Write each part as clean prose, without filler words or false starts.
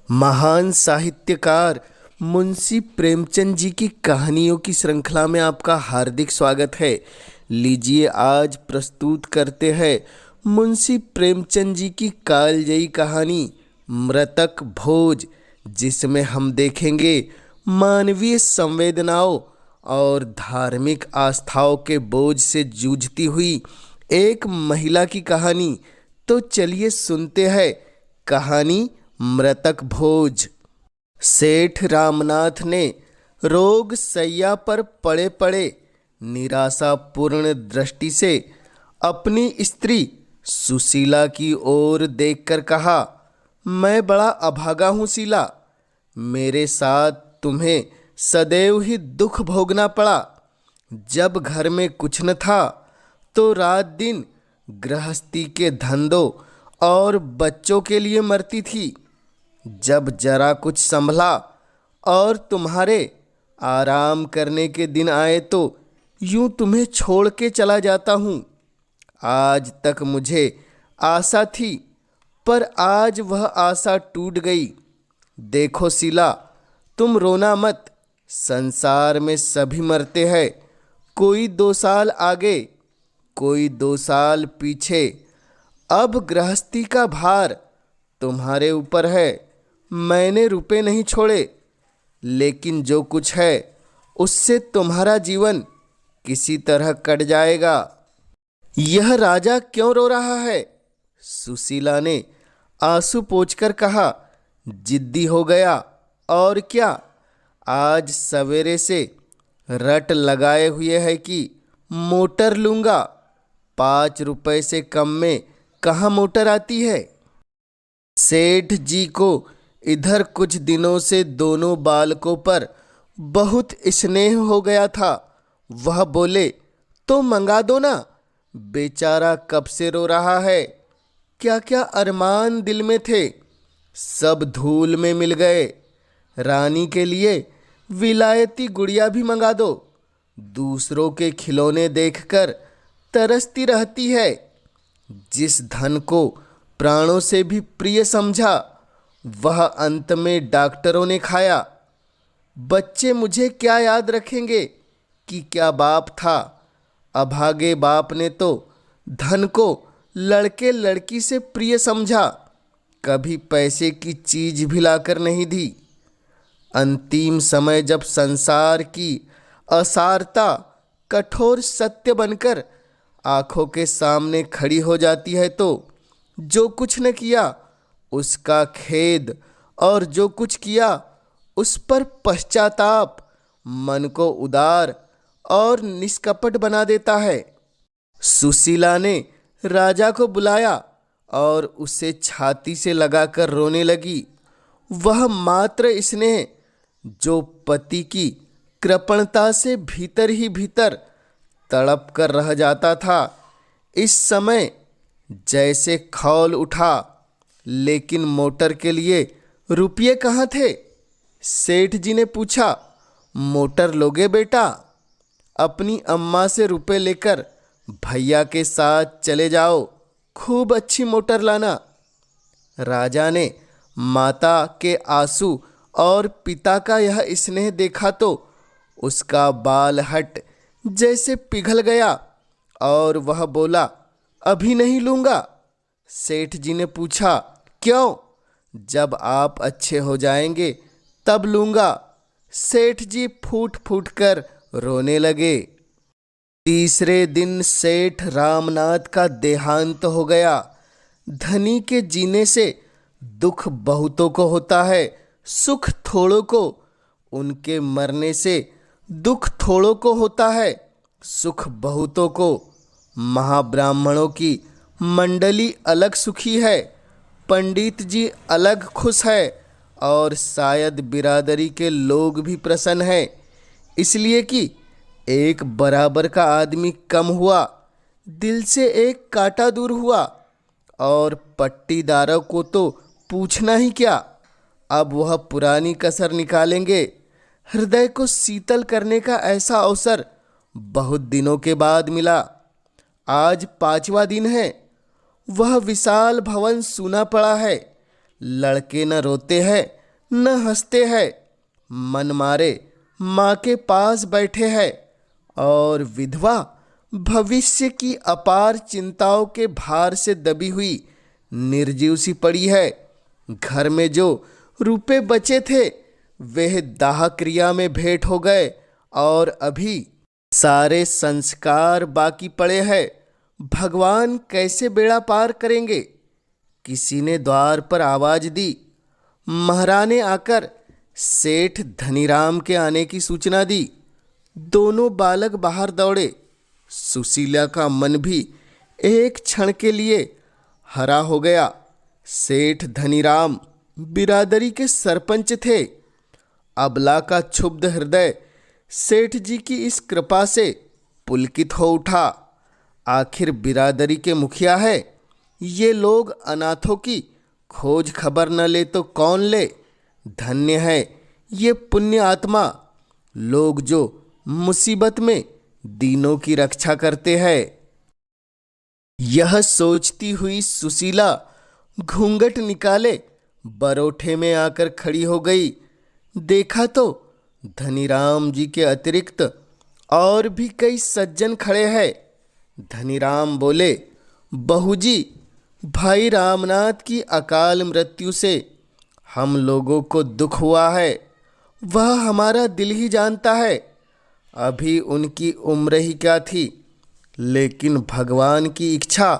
महान साहित्यकार मुंशी प्रेमचंद जी की कहानियों की श्रृंखला में आपका हार्दिक स्वागत है। लीजिए आज प्रस्तुत करते हैं मुंशी प्रेमचंद जी की कालजयी कहानी मृतक भोज, जिसमें हम देखेंगे मानवीय संवेदनाओं और धार्मिक आस्थाओं के बोझ से जूझती हुई एक महिला की कहानी। तो चलिए सुनते हैं कहानी मृतक भोज। सेठ रामनाथ ने रोग सैया पर पड़े पड़े निराशापूर्ण दृष्टि से अपनी स्त्री सुशीला की ओर देखकर कहा, मैं बड़ा अभागा हूँ शीला, मेरे साथ तुम्हें सदैव ही दुख भोगना पड़ा। जब घर में कुछ न था तो रात दिन गृहस्थी के धंधों और बच्चों के लिए मरती थी। जब जरा कुछ संभला और तुम्हारे आराम करने के दिन आए तो यूं तुम्हें छोड़ के चला जाता हूँ। आज तक मुझे आशा थी, पर आज वह आशा टूट गई। देखो शीला, तुम रोना मत, संसार में सभी मरते हैं, कोई 2 साल आगे, कोई 2 साल पीछे। अब गृहस्थी का भार तुम्हारे ऊपर है। मैंने रुपए नहीं छोड़े, लेकिन जो कुछ है उससे तुम्हारा जीवन किसी तरह कट जाएगा। यह राजा क्यों रो रहा है? सुशीला ने आंसू पोंछकर कहा। जिद्दी हो गया और क्या। आज सवेरे से रट लगाए हुए है कि मोटर लूँगा। 5 रुपए से कम में कहाँ मोटर आती है। सेठ जी को इधर कुछ दिनों से दोनों बालकों पर बहुत स्नेह हो गया था। वह बोले, तो मंगा दो ना, बेचारा कब से रो रहा है। क्या क्या अरमान दिल में थे, सब धूल में मिल गए। रानी के लिए विलायती गुड़िया भी मंगा दो। दूसरों के खिलौने देखकर तरसती रहती है। जिस धन को प्राणों से भी प्रिय समझा, वह अंत में डॉक्टरों ने खाया। बच्चे मुझे क्या याद रखेंगे कि क्या बाप था। अभागे बाप ने तो धन को लड़के लड़की से प्रिय समझा, कभी पैसे की चीज भी लाकर नहीं दी। अंतिम समय जब संसार की असारता कठोर सत्य बनकर आंखों के सामने खड़ी हो जाती है तो जो कुछ न किया उसका खेद, और जो कुछ किया उस पर पश्चाताप मन को उदार और निष्कपट बना देता है। सुशीला ने राजा को बुलाया और उसे छाती से लगाकर रोने लगी। वह मात्र स्नेह जो पति की कृपणता से भीतर ही भीतर तड़प कर रह जाता था, इस समय जैसे खौल उठा। लेकिन मोटर के लिए रुपये कहाँ थे? सेठ जी ने पूछा। मोटर लोगे बेटा? अपनी अम्मा से रुपए लेकर भैया के साथ चले जाओ, खूब अच्छी मोटर लाना। राजा ने माता के आंसू और पिता का यह स्नेह देखा तो उसका बालहट जैसे पिघल गया और वह बोला, अभी नहीं लूँगा। सेठ जी ने पूछा, क्यों? जब आप अच्छे हो जाएंगे तब लूँगा। सेठ जी फूट फूट कर रोने लगे। तीसरे दिन सेठ रामनाथ का देहांत हो गया। धनी के जीने से दुख बहुतों को होता है, सुख थोड़ों को। उनके मरने से दुख थोड़ों को होता है, सुख बहुतों को। महाब्राह्मणों की मंडली अलग सुखी है, पंडित जी अलग खुश है, और शायद बिरादरी के लोग भी प्रसन्न हैं, इसलिए कि एक बराबर का आदमी कम हुआ, दिल से एक कांटा दूर हुआ। और पट्टीदारों को तो पूछना ही क्या। अब वह पुरानी कसर निकालेंगे। हृदय को शीतल करने का ऐसा अवसर बहुत दिनों के बाद मिला। आज 5वां दिन है। वह विशाल भवन सूना पड़ा है। लड़के न रोते हैं न हंसते हैं, मन मारे माँ के पास बैठे हैं और विधवा भविष्य की अपार चिंताओं के भार से दबी हुई निर्जीव सी पड़ी है। घर में जो रुपए बचे थे वह दाह क्रिया में भेंट हो गए और अभी सारे संस्कार बाकी पड़े हैं। भगवान कैसे बेड़ा पार करेंगे। किसी ने द्वार पर आवाज दी। महारानी आकर सेठ धनीराम के आने की सूचना दी। दोनों बालक बाहर दौड़े। सुशीला का मन भी एक क्षण के लिए हरा हो गया। सेठ धनीराम बिरादरी के सरपंच थे। अबला का क्षुब्ध हृदय सेठ जी की इस कृपा से पुलकित हो उठा। आखिर बिरादरी के मुखिया है। ये लोग अनाथों की खोज खबर न ले तो कौन ले। धन्य है ये पुण्य आत्मा, लोग जो मुसीबत में दीनों की रक्षा करते हैं। यह सोचती हुई सुशीला घूंघट निकाले बरोठे में आकर खड़ी हो गई। देखा तो धनीराम जी के अतिरिक्त और भी कई सज्जन खड़े हैं। धनीराम बोले, बहू जी, भाई रामनाथ की अकाल मृत्यु से हम लोगों को दुख हुआ है। वह हमारा दिल ही जानता है। अभी उनकी उम्र ही क्या थी, लेकिन भगवान की इच्छा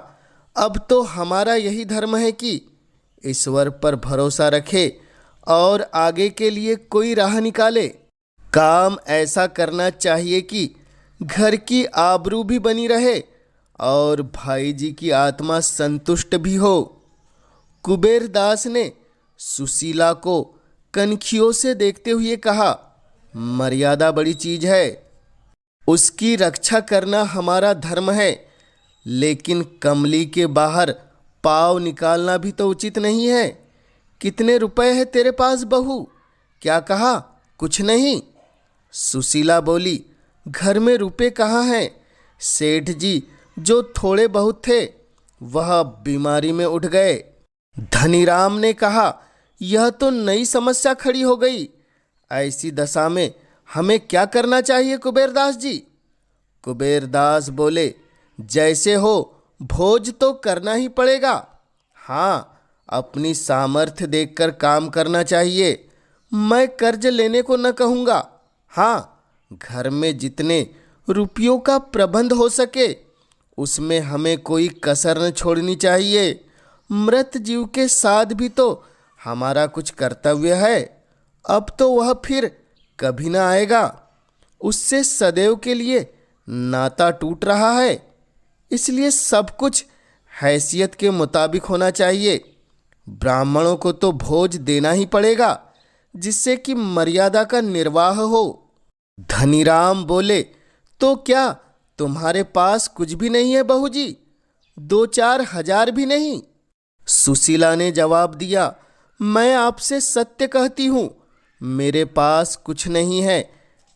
अब तो हमारा यही धर्म है कि ईश्वर पर भरोसा रखे और आगे के लिए कोई राह निकाले। काम ऐसा करना चाहिए कि घर की आबरू भी बनी रहे और भाई जी की आत्मा संतुष्ट भी हो। कुबेर दास ने सुशीला को कनखियों से देखते हुए कहा, मर्यादा बड़ी चीज है, उसकी रक्षा करना हमारा धर्म है, लेकिन कमली के बाहर पाँव निकालना भी तो उचित नहीं है। कितने रुपए है तेरे पास बहू? क्या कहा? कुछ नहीं। सुशीला बोली, घर में रुपए कहाँ हैं? सेठ जी जो थोड़े बहुत थे वह बीमारी में उठ गए। धनीराम ने कहा, यह तो नई समस्या खड़ी हो गई। ऐसी दशा में हमें क्या करना चाहिए कुबेरदास जी? कुबेरदास बोले, जैसे हो भोज तो करना ही पड़ेगा। हाँ, अपनी सामर्थ्य देखकर काम करना चाहिए। मैं कर्ज लेने को न कहूँगा। हाँ, घर में जितने रुपयों का प्रबंध हो सके उसमें हमें कोई कसर न छोड़नी चाहिए। मृत जीव के साथ भी तो हमारा कुछ कर्तव्य है। अब तो वह फिर कभी ना आएगा। उससे सदैव के लिए नाता टूट रहा है। इसलिए सब कुछ हैसियत के मुताबिक होना चाहिए। ब्राह्मणों को तो भोज देना ही पड़ेगा, जिससे कि मर्यादा का निर्वाह हो। धनीराम बोले, तो क्या तुम्हारे पास कुछ भी नहीं है बहू जी? 2-4 हजार भी नहीं? सुशीला ने जवाब दिया, मैं आपसे सत्य कहती हूँ, मेरे पास कुछ नहीं है।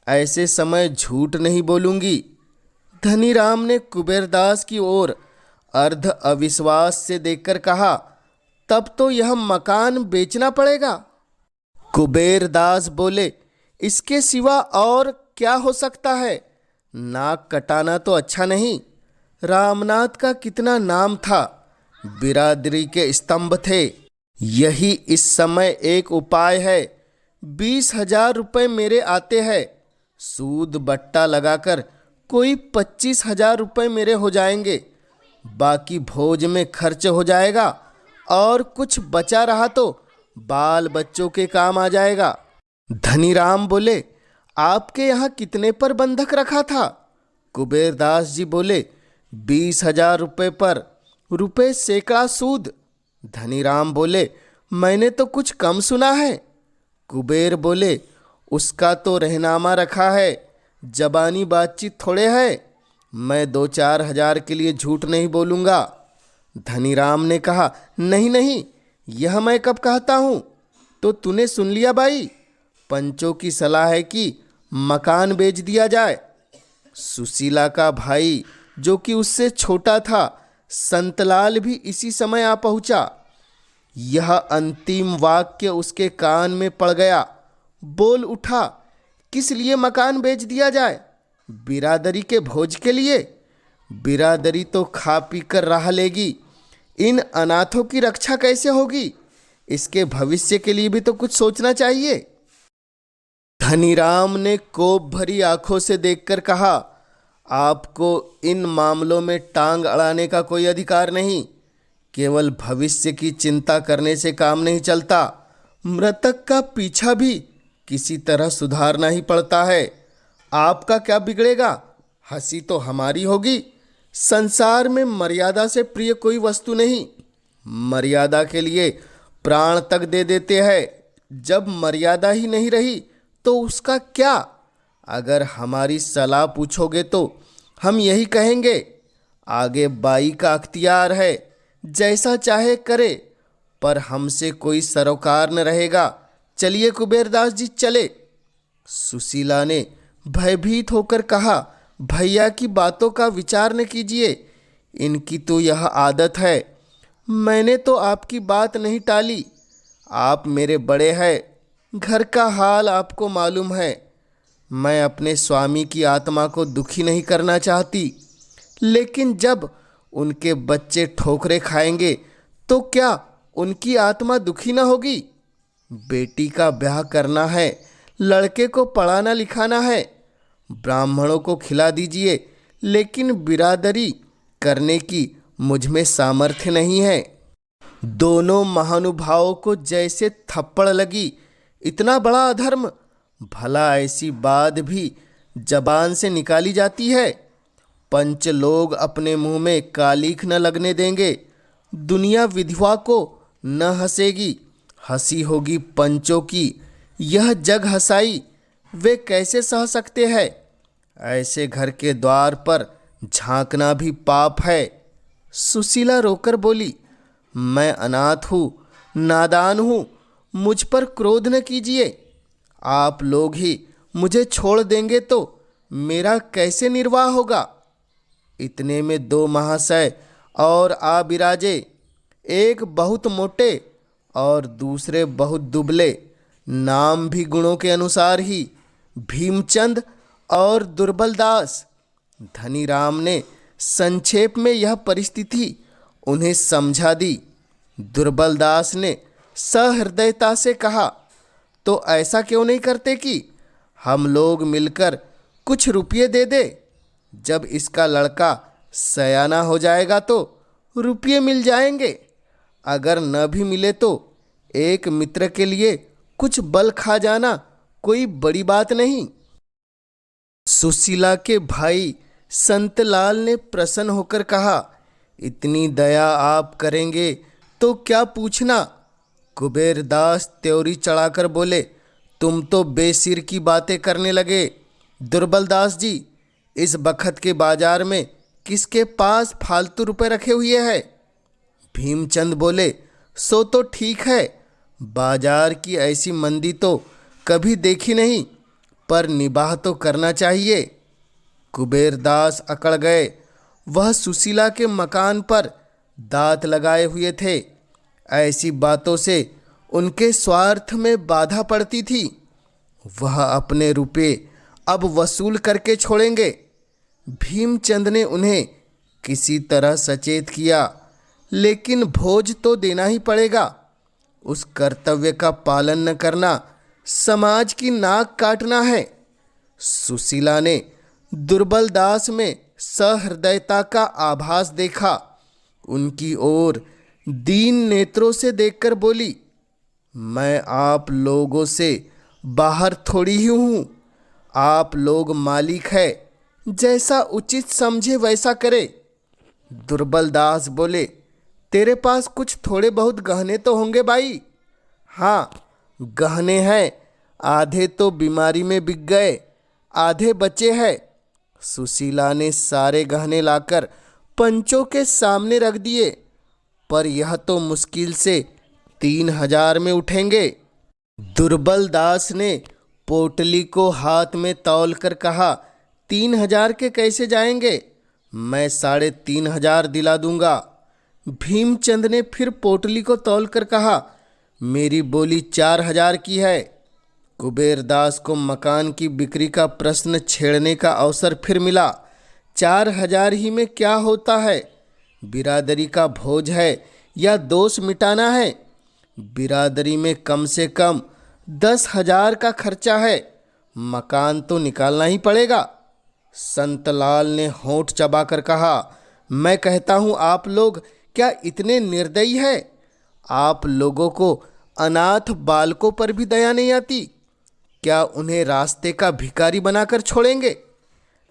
ऐसे समय झूठ नहीं बोलूँगी। धनीराम ने कुबेरदास की ओर अर्ध अविश्वास से देखकर कहा, तब तो यह मकान बेचना पड़ेगा। कुबेरदास बोले, इसके सिवा और क्या हो सकता है? नाक कटाना तो अच्छा नहीं। रामनाथ का कितना नाम था, बिरादरी के स्तंभ थे। यही इस समय एक उपाय है। 20,000 रुपये मेरे आते हैं। सूद बट्टा लगाकर कोई 25,000 रुपये मेरे हो जाएंगे। बाकी भोज में खर्च हो जाएगा और कुछ बचा रहा तो बाल बच्चों के काम आ जाएगा। धनीराम बोले, आपके यहाँ कितने पर बंधक रखा था? कुबेरदास जी बोले, 20,000 रुपये पर रुपये सैकड़ा सूद। धनीराम बोले, मैंने तो कुछ कम सुना है। कुबेर बोले, उसका तो रहनामा रखा है, जबानी बातचीत थोड़े है। मैं 2-4 हजार के लिए झूठ नहीं बोलूँगा। धनीराम ने कहा, नहीं नहीं, यह मैं कब कहता हूँ? तो तूने सुन लिया भाई, पंचों की सलाह है कि मकान बेच दिया जाए। सुशीला का भाई जो कि उससे छोटा था, संतलाल भी इसी समय आ पहुँचा। यह अंतिम वाक्य उसके कान में पड़ गया। बोल उठा, किस लिए मकान बेच दिया जाए? बिरादरी के भोज के लिए? बिरादरी तो खा पी कर रह लेगी, इन अनाथों की रक्षा कैसे होगी? इसके भविष्य के लिए भी तो कुछ सोचना चाहिए। धनीराम ने कोप भरी आंखों से देखकर कहा, आपको इन मामलों में टांग अड़ाने का कोई अधिकार नहीं। केवल भविष्य की चिंता करने से काम नहीं चलता। मृतक का पीछा भी किसी तरह सुधारना ही पड़ता है। आपका क्या बिगड़ेगा? हंसी तो हमारी होगी। संसार में मर्यादा से प्रिय कोई वस्तु नहीं। मर्यादा के लिए प्राण तक दे देते हैं। जब मर्यादा ही नहीं रही तो उसका क्या? अगर हमारी सलाह पूछोगे तो हम यही कहेंगे, आगे बाई का अख्तियार है, जैसा चाहे करे, पर हमसे कोई सरोकार न रहेगा। चलिए कुबेरदास जी चले। सुशीला ने भयभीत होकर कहा, भैया की बातों का विचार न कीजिए, इनकी तो यह आदत है। मैंने तो आपकी बात नहीं टाली। आप मेरे बड़े हैं, घर का हाल आपको मालूम है। मैं अपने स्वामी की आत्मा को दुखी नहीं करना चाहती, लेकिन जब उनके बच्चे ठोकरें खाएंगे तो क्या उनकी आत्मा दुखी न होगी? बेटी का ब्याह करना है, लड़के को पढ़ाना लिखाना है। ब्राह्मणों को खिला दीजिए, लेकिन बिरादरी करने की मुझ में सामर्थ्य नहीं है। दोनों महानुभावों को जैसे थप्पड़ लगी। इतना बड़ा अधर्म! भला ऐसी बात भी जबान से निकाली जाती है? पंच लोग अपने मुंह में कालीख न लगने देंगे। दुनिया विधवा को न हंसेगी, हंसी होगी पंचों की। यह जग हंसाई वे कैसे सह सकते हैं? ऐसे घर के द्वार पर झांकना भी पाप है। सुशीला रोकर बोली, मैं अनाथ हूँ, नादान हूँ, मुझ पर क्रोध न कीजिए। आप लोग ही मुझे छोड़ देंगे तो मेरा कैसे निर्वाह होगा? इतने में दो महाशय और आ बिराजे, एक बहुत मोटे और दूसरे बहुत दुबले, नाम भी गुणों के अनुसार ही, भीमचंद और दुर्बलदास। धनीराम ने संक्षेप में यह परिस्थिति उन्हें समझा दी। दुर्बलदास ने सहृदयता से कहा, तो ऐसा क्यों नहीं करते कि हम लोग मिलकर कुछ रुपये दे दे? जब इसका लड़का सयाना हो जाएगा तो रुपये मिल जाएंगे। अगर न भी मिले तो एक मित्र के लिए कुछ बल खा जाना कोई बड़ी बात नहीं। सुशीला के भाई संतलाल ने प्रसन्न होकर कहा, इतनी दया आप करेंगे तो क्या पूछना। कुबेरदास त्योरी चढ़ाकर बोले, तुम तो बेसिर की बातें करने लगे। दुर्बलदास जी, इस बखत के बाजार में किसके पास फालतू रुपए रखे हुए हैं? भीमचंद बोले, सो तो ठीक है, बाजार की ऐसी मंदी तो कभी देखी नहीं, पर निबाह तो करना चाहिए। कुबेरदास अकड़ गए। वह सुशीला के मकान पर दांत लगाए हुए थे। ऐसी बातों से उनके स्वार्थ में बाधा पड़ती थी। वह अपने रुपए अब वसूल करके छोड़ेंगे। भीमचंद ने उन्हें किसी तरह सचेत किया, लेकिन भोज तो देना ही पड़ेगा। उस कर्तव्य का पालन न करना समाज की नाक काटना है। सुशीला ने दुर्बलदास में सहृदयता का आभास देखा। उनकी ओर दीन नेत्रों से देखकर बोली, मैं आप लोगों से बाहर थोड़ी ही हूँ। आप लोग मालिक है, जैसा उचित समझे वैसा करे। दुर्बलदास बोले, तेरे पास कुछ थोड़े बहुत गहने तो होंगे भाई? हाँ, गहने हैं, आधे तो बीमारी में बिक गए, आधे बचे हैं। सुशीला ने सारे गहने लाकर पंचों के सामने रख दिए, पर यह तो मुश्किल से 3,000 में उठेंगे। दुर्बलदास ने पोटली को हाथ में तौल कर कहा, 3,000 के कैसे जाएंगे? मैं 3,500 दिला दूंगा। भीमचंद ने फिर पोटली को तौल कर कहा, मेरी बोली 4,000 की है। कुबेरदास को मकान की बिक्री का प्रश्न छेड़ने का अवसर फिर मिला। 4,000 ही में क्या होता है? बिरादरी का भोज है या दोष मिटाना है? बिरादरी में कम से कम 10,000 का खर्चा है। मकान तो निकालना ही पड़ेगा। संतलाल ने होंठ चबाकर कहा, मैं कहता हूँ आप लोग क्या इतने निर्दयी है? आप लोगों को अनाथ बालकों पर भी दया नहीं आती? क्या उन्हें रास्ते का भिखारी बनाकर छोड़ेंगे?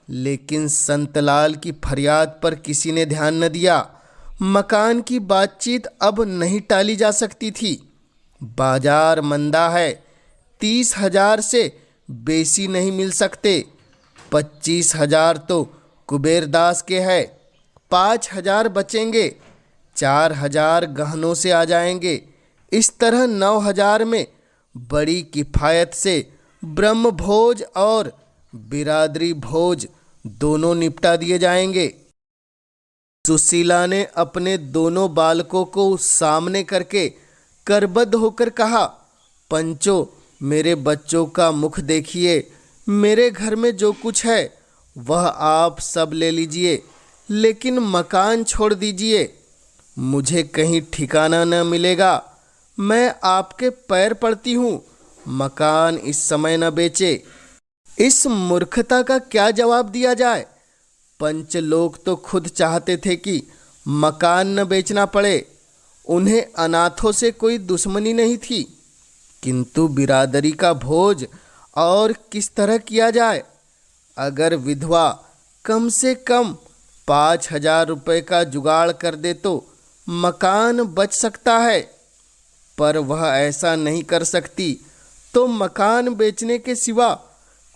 लेकिन संतलाल की फरियाद पर किसी ने ध्यान न दिया। मकान की बातचीत अब नहीं टाली जा सकती थी। बाजार मंदा है। 30,000 से बेसी नहीं मिल सकते। 25,000 तो कुबेरदास के है। 5,000 बचेंगे। 4,000 गहनों से आ जाएंगे। इस तरह 9,000 में बड़ी किफ़ायत से ब्रह्म भोज और बिरादरी भोज दोनों निपटा दिए जाएंगे। सुशीला ने अपने दोनों बालकों को सामने करके करबद्ध होकर कहा, पंचो, मेरे बच्चों का मुख देखिए। मेरे घर में जो कुछ है वह आप सब ले लीजिए, लेकिन मकान छोड़ दीजिए। मुझे कहीं ठिकाना न मिलेगा। मैं आपके पैर पड़ती हूँ, मकान इस समय न बेचे। इस मूर्खता का क्या जवाब दिया जाए? पंच लोग तो खुद चाहते थे कि मकान न बेचना पड़े। उन्हें अनाथों से कोई दुश्मनी नहीं थी, किंतु बिरादरी का भोज और किस तरह किया जाए? अगर विधवा कम से कम 5,000 रुपये का जुगाड़ कर दे तो मकान बच सकता है, पर वह ऐसा नहीं कर सकती, तो मकान बेचने के सिवा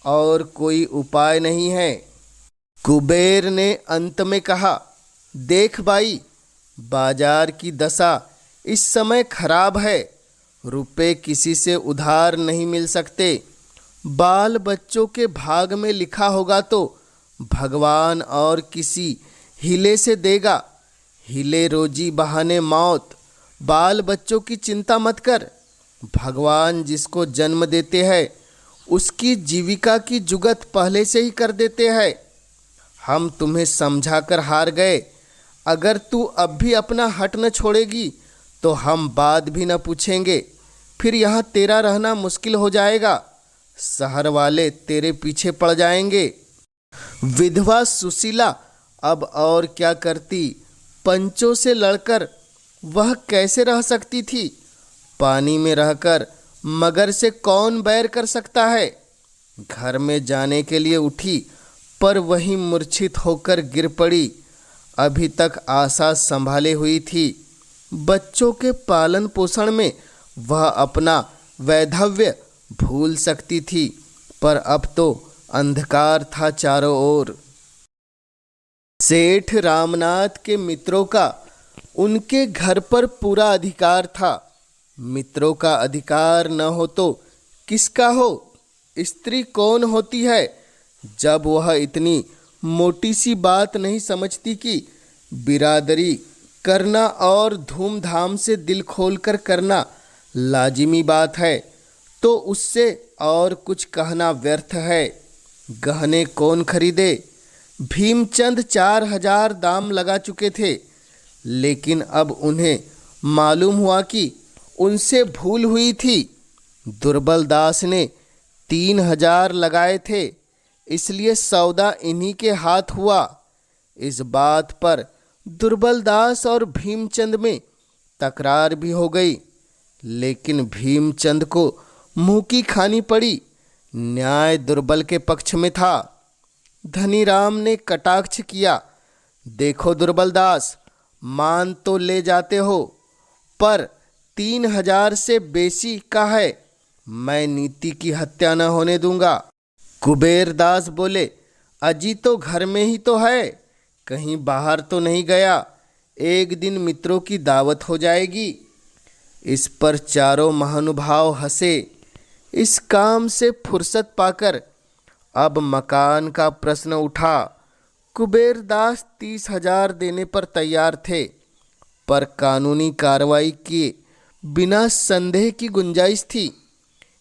और कोई उपाय नहीं है। कुबेर ने अंत में कहा, देख भाई, बाजार की दशा इस समय खराब है। रुपए किसी से उधार नहीं मिल सकते। बाल बच्चों के भाग में लिखा होगा तो भगवान और किसी हीले से देगा। हिले रोजी बहाने मौत। बाल बच्चों की चिंता मत कर। भगवान जिसको जन्म देते हैं उसकी जीविका की जुगत पहले से ही कर देते हैं। हम तुम्हें समझाकर हार गए। अगर तू अब भी अपना हट न छोड़ेगी तो हम बात भी न पूछेंगे। फिर यहाँ तेरा रहना मुश्किल हो जाएगा। शहर वाले तेरे पीछे पड़ जाएंगे। विधवा सुशीला अब और क्या करती? पंचों से लड़कर वह कैसे रह सकती थी? पानी में रहकर मगर से कौन बैर कर सकता है? घर में जाने के लिए उठी, पर वहीं मूर्छित होकर गिर पड़ी। अभी तक आशा संभाले हुई थी। बच्चों के पालन पोषण में वह अपना वैधव्य भूल सकती थी, पर अब तो अंधकार था चारों ओर। सेठ रामनाथ के मित्रों का उनके घर पर पूरा अधिकार था। मित्रों का अधिकार न हो तो किसका हो? स्त्री कौन होती है जब वह इतनी मोटी सी बात नहीं समझती कि बिरादरी करना और धूमधाम से दिल खोलकर करना लाजिमी बात है, तो उससे और कुछ कहना व्यर्थ है। गहने कौन खरीदे? भीमचंद 4,000 दाम लगा चुके थे, लेकिन अब उन्हें मालूम हुआ कि उनसे भूल हुई थी। दुर्बल दास ने 3,000 लगाए थे, इसलिए सौदा इन्हीं के हाथ हुआ। इस बात पर दुर्बल दास और भीमचंद में तकरार भी हो गई, लेकिन भीमचंद को मुंह की खानी पड़ी। न्याय दुर्बल के पक्ष में था। धनीराम ने कटाक्ष किया, देखो दुर्बल दास, मान तो ले जाते हो, पर 3,000 से बेसी का है। मैं नीति की हत्या न होने दूंगा। कुबेरदास बोले, अजी तो घर में ही तो है, कहीं बाहर तो नहीं गया। एक दिन मित्रों की दावत हो जाएगी। इस पर चारों महानुभाव हंसे। इस काम से फुर्सत पाकर अब मकान का प्रश्न उठा। कुबेरदास 30,000 देने पर तैयार थे, पर कानूनी कार्रवाई के बिना संदेह की गुंजाइश थी।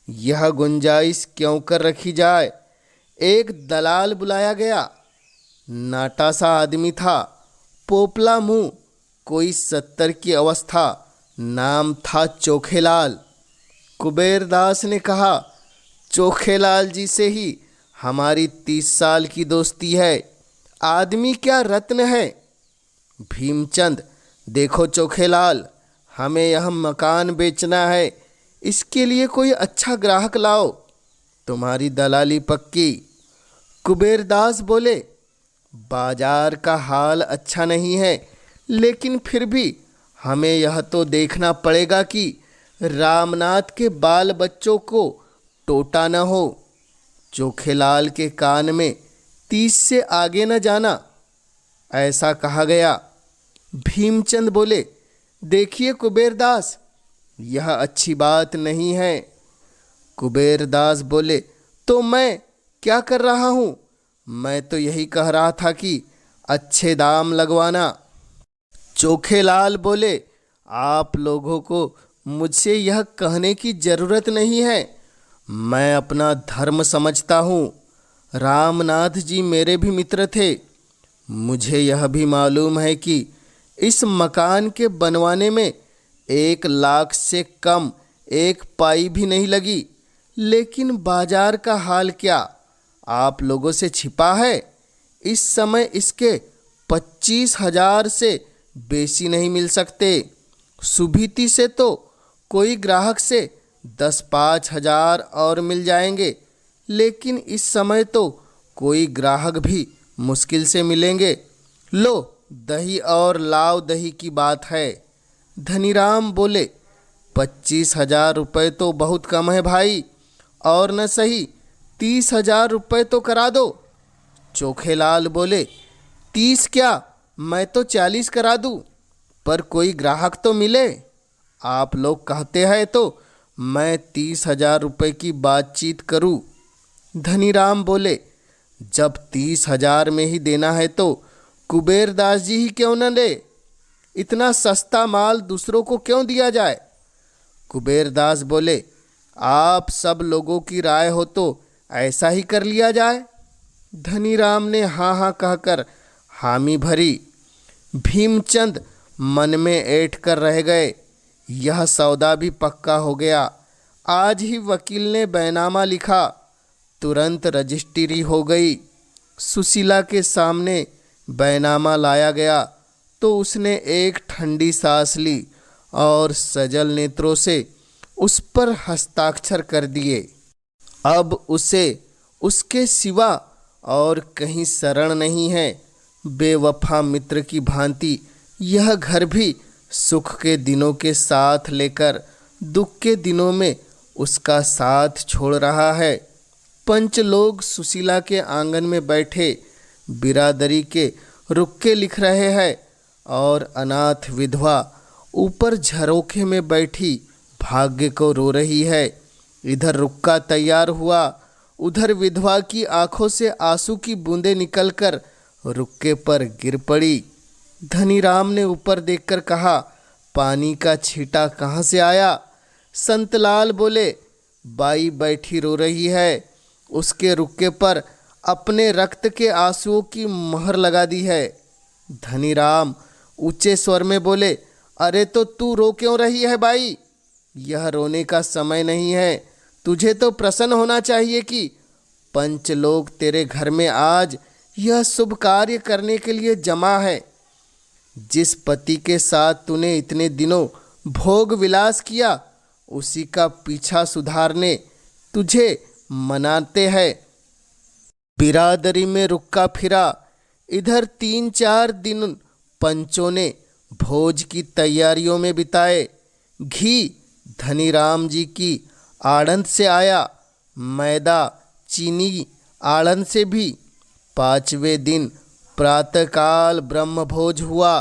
यह गुंजाइश क्यों कर रखी जाए? एक दलाल बुलाया गया। नाटा सा आदमी था, पोपला मुंह, कोई 70 की अवस्था। नाम था चोखेलाल। कुबेरदास ने कहा, चोखेलाल जी से ही हमारी 30 साल की दोस्ती है। आदमी क्या रत्न है। भीमचंद, देखो चोखेलाल, हमें यह मकान बेचना है। इसके लिए कोई अच्छा ग्राहक लाओ, तुम्हारी दलाली पक्की। कुबेरदास बोले, बाजार का हाल अच्छा नहीं है, लेकिन फिर भी हमें यह तो देखना पड़ेगा कि रामनाथ के बाल बच्चों को टोटा न हो। चोखेलाल के कान में 30 से आगे न जाना, ऐसा कहा गया। भीमचंद बोले, देखिए कुबेरदास, यह अच्छी बात नहीं है। कुबेरदास बोले, तो मैं क्या कर रहा हूँ? मैं तो यही कह रहा था कि अच्छे दाम लगवाना। चोखेलाल बोले, आप लोगों को मुझसे यह कहने की ज़रूरत नहीं है। मैं अपना धर्म समझता हूँ। रामनाथ जी मेरे भी मित्र थे। मुझे यह भी मालूम है कि इस मकान के बनवाने में 1 लाख से कम 1 पाई भी नहीं लगी। लेकिन बाजार का हाल क्या आप लोगों से छिपा है? इस समय इसके 25,000 से बेसी नहीं मिल सकते। सुभीति से तो कोई ग्राहक से 10-5 हज़ार और मिल जाएंगे, लेकिन इस समय तो कोई ग्राहक भी मुश्किल से मिलेंगे। लो, दही और लाव दही की बात है। धनीराम बोले, 25,000 रुपये तो बहुत कम है भाई, और न सही 30,000 रुपये तो करा दो। चोखेलाल बोले, 30 क्या, मैं तो 40 करा दूँ, पर कोई ग्राहक तो मिले। आप लोग कहते हैं तो मैं 30,000 रुपये की बातचीत करूँ। धनीराम बोले, जब 30,000 में ही देना है तो कुबेरदास जी ही क्यों न ले? इतना सस्ता माल दूसरों को क्यों दिया जाए? कुबेरदास बोले, आप सब लोगों की राय हो तो ऐसा ही कर लिया जाए। धनीराम ने हाँ हाँ कहकर हामी भरी। भीमचंद मन में ऐंठ कर रह गए। यह सौदा भी पक्का हो गया। आज ही वकील ने बैनामा लिखा, तुरंत रजिस्ट्री हो गई। सुशीला के सामने बैनामा लाया गया तो उसने एक ठंडी सांस ली और सजल नेत्रों से उस पर हस्ताक्षर कर दिए। अब उसे उसके सिवा और कहीं शरण नहीं है। बेवफा मित्र की भांति यह घर भी सुख के दिनों के साथ लेकर दुख के दिनों में उसका साथ छोड़ रहा है। पंच लोग सुशीला के आंगन में बैठे बिरादरी के रुक्के लिख रहे हैं और अनाथ विधवा ऊपर झरोखे में बैठी भाग्य को रो रही है। इधर रुक्का तैयार हुआ, उधर विधवा की आंखों से आंसू की बूंदें निकलकर रुक्के पर गिर पड़ी। धनीराम ने ऊपर देखकर कहा, पानी का छींटा कहाँ से आया? संतलाल बोले, बाई बैठी रो रही है, उसके रुक्के पर अपने रक्त के आंसुओं की मोहर लगा दी है। धनीराम ऊंचे स्वर में बोले, अरे तो तू रो क्यों रही है बाई? यह रोने का समय नहीं है। तुझे तो प्रसन्न होना चाहिए कि पंच लोग तेरे घर में आज यह शुभ कार्य करने के लिए जमा है। जिस पति के साथ तूने इतने दिनों भोग विलास किया, उसी का पीछा सुधारने तुझे मनाते हैं। बिरादरी में रुक्का फिरा। इधर 3-4 दिन पंचों ने भोज की तैयारियों में बिताए। घी धनीराम जी की आड़ंद से आया, मैदा चीनी आड़ंद से भी। 5वें दिन प्रातःकाल ब्रह्मभोज हुआ।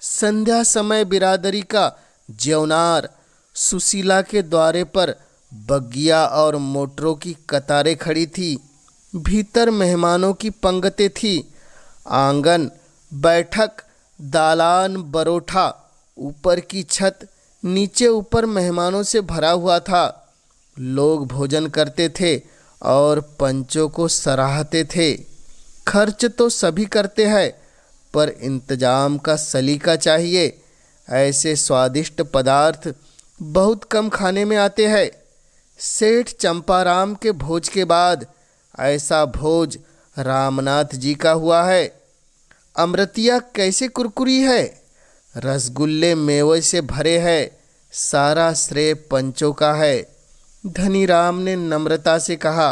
संध्या समय बिरादरी का ज्यौनार सुशीला के द्वारे पर बग्गिया और मोटरों की कतारें खड़ी थी। भीतर मेहमानों की पंगतें थी। आंगन, बैठक, दालान, बरोठा ऊपर की छत नीचे ऊपर मेहमानों से भरा हुआ था। लोग भोजन करते थे और पंचों को सराहते थे। खर्च तो सभी करते हैं, पर इंतजाम का सलीका चाहिए। ऐसे स्वादिष्ट पदार्थ बहुत कम खाने में आते हैं। सेठ चंपाराम के भोज के बाद ऐसा भोज रामनाथ जी का हुआ है। अमृतिया कैसे कुरकुरी है, रसगुल्ले मेवे से भरे हैं, सारा श्रेय पंचों का है। धनीराम ने नम्रता से कहा,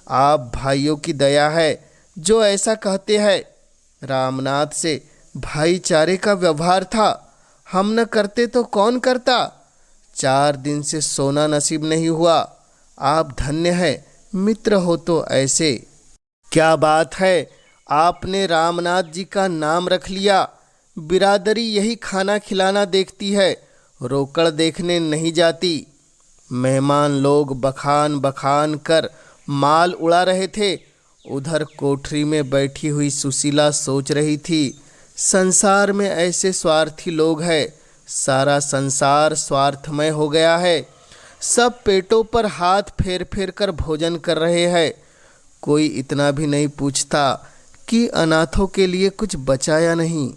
आप भाइयों की दया है जो ऐसा कहते हैं। रामनाथ से भाईचारे का व्यवहार था, हम न करते तो कौन करता। 4 दिन से सोना नसीब नहीं हुआ। आप धन्य है, मित्र हो तो ऐसे। क्या बात है, आपने रामनाथ जी का नाम रख लिया। बिरादरी यही खाना खिलाना देखती है, रोकड़ देखने नहीं जाती। मेहमान लोग बखान बखान कर माल उड़ा रहे थे। उधर कोठरी में बैठी हुई सुशीला सोच रही थी, संसार में ऐसे स्वार्थी लोग हैं। सारा संसार स्वार्थमय हो गया है। सब पेटों पर हाथ फेर फेर कर भोजन कर रहे हैं। कोई इतना भी नहीं पूछता कि अनाथों के लिए कुछ बचा या नहीं।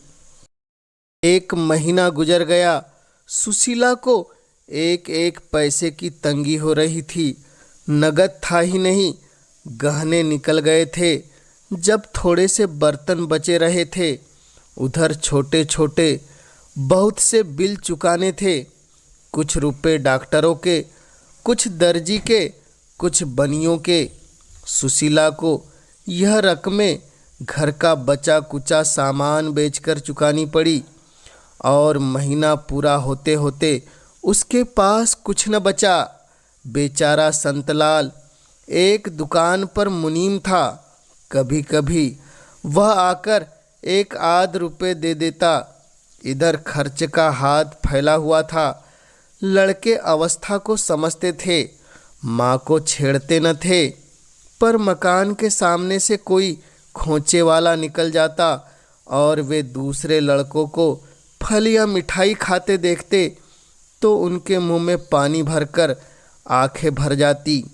1 महीना गुजर गया। सुशीला को एक एक पैसे की तंगी हो रही थी। नगद था ही नहीं, गहने निकल गए थे। जब थोड़े से बर्तन बचे रहे थे, उधर छोटे छोटे बहुत से बिल चुकाने थे। कुछ रुपए डॉक्टरों के, कुछ दर्जी के, कुछ बनियों के। सुशीला को यह रकमें घर का बचा कुचा सामान बेचकर चुकानी पड़ी और महीना पूरा होते होते उसके पास कुछ न बचा। बेचारा संतलाल एक दुकान पर मुनीम था। कभी कभी वह आकर 1 आध रुपये दे देता। इधर खर्च का हाथ फैला हुआ था। लड़के अवस्था को समझते थे, माँ को छेड़ते न थे, पर मकान के सामने से कोई खोंचे वाला निकल जाता और वे दूसरे लड़कों को फल या मिठाई खाते देखते तो उनके मुंह में पानी भरकर आंखें भर जाती।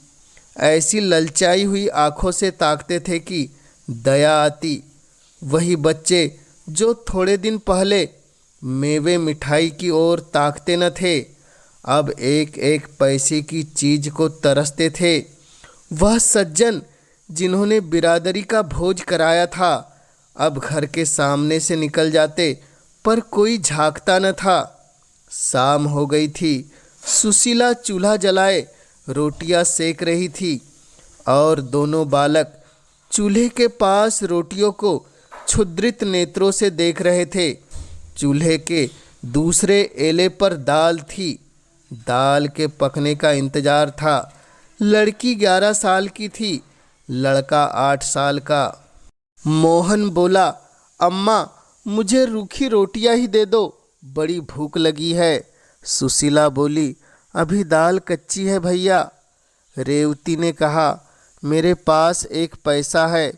ऐसी ललचाई हुई आंखों से ताकते थे कि दया आती। वही बच्चे जो थोड़े दिन पहले मेवे मिठाई की ओर ताकते न थे, अब एक एक पैसे की चीज को तरसते थे। वह सज्जन जिन्होंने बिरादरी का भोज कराया था, अब घर के सामने से निकल जाते, पर कोई झांकता न था। शाम हो गई थी। सुशीला चूल्हा जलाए रोटियां सेक रही थी और दोनों बालक चूल्हे के पास रोटियों को क्षुद्रित नेत्रों से देख रहे थे। चूल्हे के दूसरे एले पर दाल थी। दाल के पकने का इंतजार था। लड़की 11 साल की थी, लड़का 8 साल का। मोहन बोला, अम्मा मुझे रूखी रोटियां ही दे दो, बड़ी भूख लगी है। सुशीला बोली, अभी दाल कच्ची है भैया। रेवती ने कहा, मेरे पास 1 पैसा है,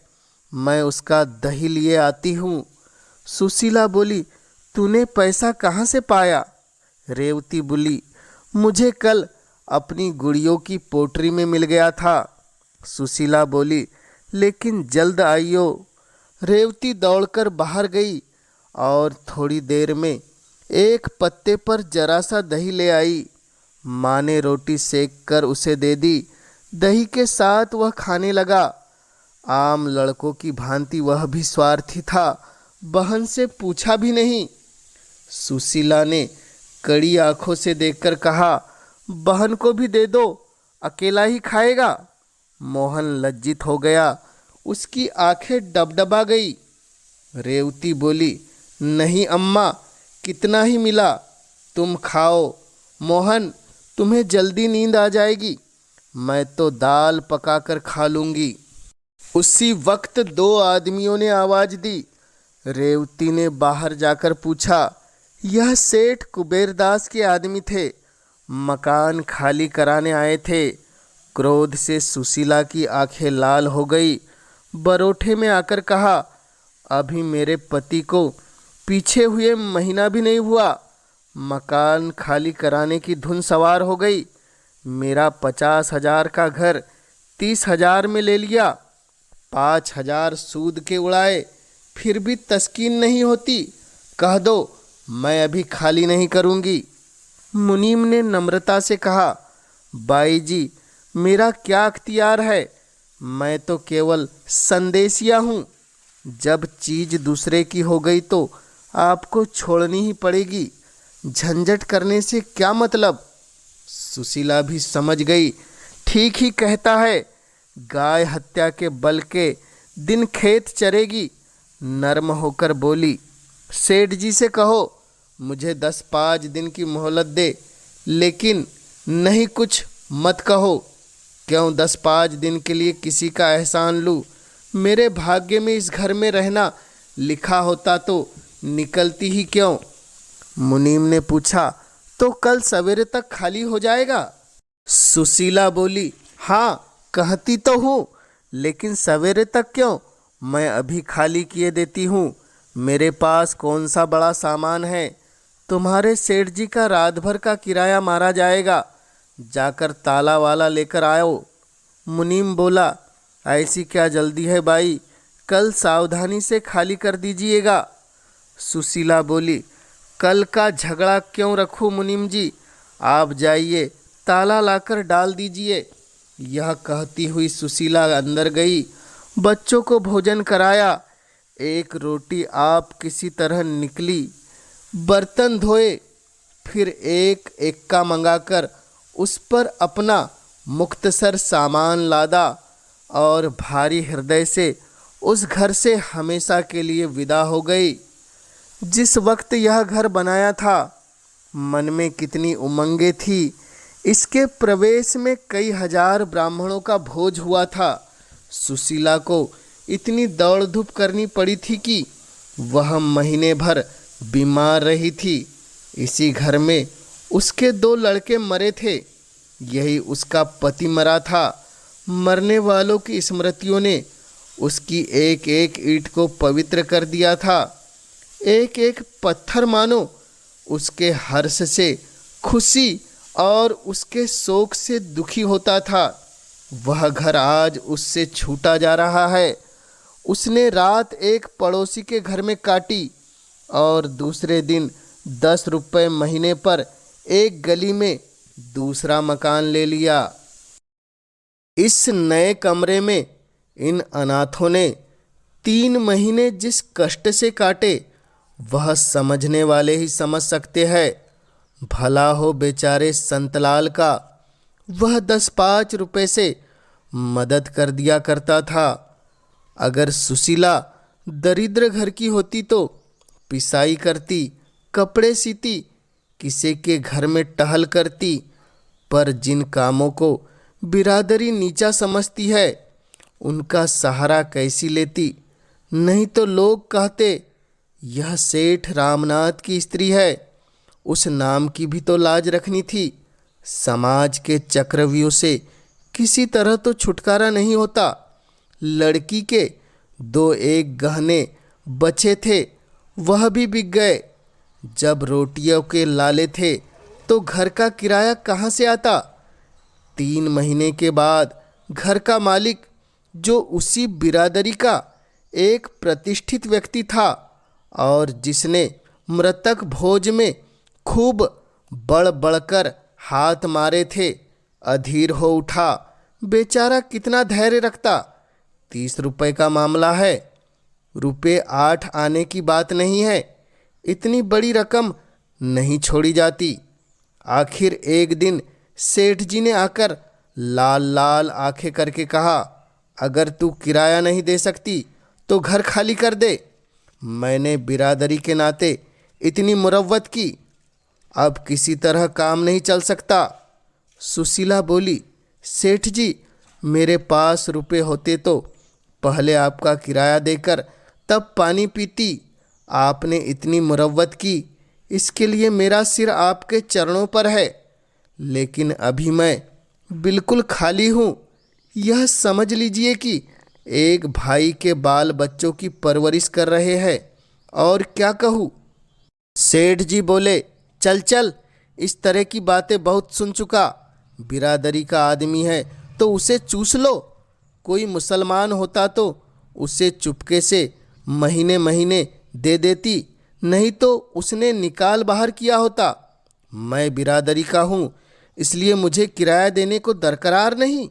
मैं उसका दही लिए आती हूँ। सुशीला बोली, तूने पैसा कहाँ से पाया? रेवती बोली, मुझे कल अपनी गुड़ियों की पोटरी में मिल गया था। सुशीला बोली, लेकिन जल्द आइयो। रेवती दौड़कर बाहर गई और थोड़ी देर में एक पत्ते पर जरा सा दही ले आई। माँ ने रोटी सेक कर उसे दे दी। दही के साथ वह खाने लगा। आम लड़कों की भांति वह भी स्वार्थी था, बहन से पूछा भी नहीं। सुशीला ने कड़ी आंखों से देखकर कहा, बहन को भी दे दो, अकेला ही खाएगा। मोहन लज्जित हो गया, उसकी आंखें डबडबा गई। रेवती बोली, नहीं अम्मा, कितना ही मिला, तुम खाओ। मोहन, तुम्हें जल्दी नींद आ जाएगी, मैं तो दाल पकाकर खा लूँगी। उसी वक्त 2 आदमियों ने आवाज़ दी। रेवती ने बाहर जाकर पूछा। यह सेठ कुबेरदास के आदमी थे, मकान खाली कराने आए थे। क्रोध से सुशीला की आंखें लाल हो गई। बरोठे में आकर कहा, अभी मेरे पति को पीछे हुए महीना भी नहीं हुआ, मकान खाली कराने की धुन सवार हो गई। मेरा 50,000 का घर 30,000 में ले लिया, 5,000 सूद के उड़ाए, फिर भी तस्कीन नहीं होती। कह दो मैं अभी खाली नहीं करूँगी। मुनीम ने नम्रता से कहा, बाई जी मेरा क्या अख्तियार है, मैं तो केवल संदेशिया हूँ। जब चीज़ दूसरे की हो गई तो आपको छोड़नी ही पड़ेगी, झंझट करने से क्या मतलब। सुशीला भी समझ गई, ठीक ही कहता है, गाय हत्या के बल के दिन खेत चरेगी। नर्म होकर बोली, सेठ जी से कहो मुझे 10-5 दिन की मोहलत दे, लेकिन नहीं कुछ मत कहो। क्यों 10-5 दिन के लिए किसी का एहसान लूँ। मेरे भाग्य में इस घर में रहना लिखा होता तो निकलती ही क्यों। मुनीम ने पूछा, तो कल सवेरे तक खाली हो जाएगा। सुशीला बोली, हाँ कहती तो हूँ, लेकिन सवेरे तक क्यों, मैं अभी खाली किए देती हूँ। मेरे पास कौन सा बड़ा सामान है, तुम्हारे सेठ जी का रात भर का किराया मारा जाएगा, जाकर ताला वाला लेकर आओ। मुनीम बोला, ऐसी क्या जल्दी है बाई, कल सावधानी से खाली कर दीजिएगा। सुशीला बोली, कल का झगड़ा क्यों रखूं मुनीम जी, आप जाइए ताला लाकर डाल दीजिए। यह कहती हुई सुशीला अंदर गई, बच्चों को भोजन कराया, एक रोटी आप किसी तरह निकली, बर्तन धोए, फिर एक एक्का मंगाकर उस पर अपना मुख्तसर सामान लादा और भारी हृदय से उस घर से हमेशा के लिए विदा हो गई। जिस वक्त यह घर बनाया था मन में कितनी उमंगें थी। इसके प्रवेश में कई हजार ब्राह्मणों का भोज हुआ था। सुशीला को इतनी दौड़ धूप करनी पड़ी थी कि वह महीने भर बीमार रही थी। इसी घर में उसके 2 लड़के मरे थे, यही उसका पति मरा था। मरने वालों की स्मृतियों ने उसकी एक एक ईंट को पवित्र कर दिया था। एक एक पत्थर मानो उसके हर्ष से खुशी और उसके शोक से दुखी होता था। वह घर आज उससे छूटा जा रहा है। उसने रात एक पड़ोसी के घर में काटी और दूसरे दिन 10 रुपये महीने पर एक गली में दूसरा मकान ले लिया। इस नए कमरे में इन अनाथों ने 3 महीने जिस कष्ट से काटे वह समझने वाले ही समझ सकते हैं। भला हो बेचारे संतलाल का, वह 10-5 रुपये से मदद कर दिया करता था। अगर सुशीला दरिद्र घर की होती तो पिसाई करती, कपड़े सीती, किसी के घर में टहल करती, पर जिन कामों को बिरादरी नीचा समझती है उनका सहारा कैसी लेती। नहीं तो लोग कहते यह सेठ रामनाथ की स्त्री है, उस नाम की भी तो लाज रखनी थी। समाज के चक्रव्यूह से किसी तरह तो छुटकारा नहीं होता। लड़की के 2-1 गहने बचे थे, वह भी बिक गए। जब रोटियों के लाले थे तो घर का किराया कहाँ से आता। 3 महीने के बाद घर का मालिक, जो उसी बिरादरी का एक प्रतिष्ठित व्यक्ति था और जिसने मृतक भोज में खूब बढ़ बढ़कर हाथ मारे थे, अधीर हो उठा। बेचारा कितना धैर्य रखता। 30 रुपये का मामला है, रुपये 8 आने की बात नहीं है। इतनी बड़ी रकम नहीं छोड़ी जाती। आखिर एक दिन सेठ जी ने आकर लाल लाल आंखें करके कहा, अगर तू किराया नहीं दे सकती तो घर खाली कर दे। मैंने बिरादरी के नाते इतनी मुरव्वत की, अब किसी तरह काम नहीं चल सकता। सुशीला बोली, सेठ जी मेरे पास रुपए होते तो पहले आपका किराया देकर तब पानी पीती। आपने इतनी मुरव्वत की, इसके लिए मेरा सिर आपके चरणों पर है। लेकिन अभी मैं बिल्कुल खाली हूँ। यह समझ लीजिए कि एक भाई के बाल बच्चों की परवरिश कर रहे हैं। और क्या कहूँ। सेठ जी बोले, चल चल, इस तरह की बातें बहुत सुन चुका। बिरादरी का आदमी है तो उसे चूस लो। कोई मुसलमान होता तो उसे चुपके से महीने महीने दे देती, नहीं तो उसने निकाल बाहर किया होता। मैं बिरादरी का हूँ, इसलिए मुझे किराया देने को दरकरार नहीं।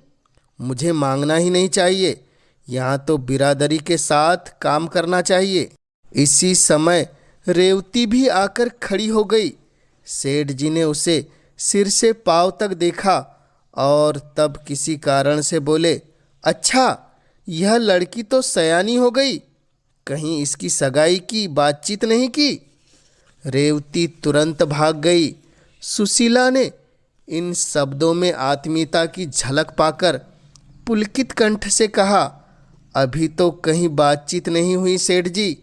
मुझे मांगना ही नहीं चाहिए, यहाँ तो बिरादरी के साथ काम करना चाहिए। इसी समय रेवती भी आकर खड़ी हो गई। सेठ जी ने उसे सिर से पांव तक देखा और तब किसी कारण से बोले, अच्छा, यह लड़की तो सयानी हो गई, कहीं इसकी सगाई की बातचीत नहीं की? रेवती तुरंत भाग गई। सुशीला ने इन शब्दों में आत्मीयता की झलक पाकर पुलकित कंठ से कहा, अभी तो कहीं बातचीत नहीं हुई सेठ जी।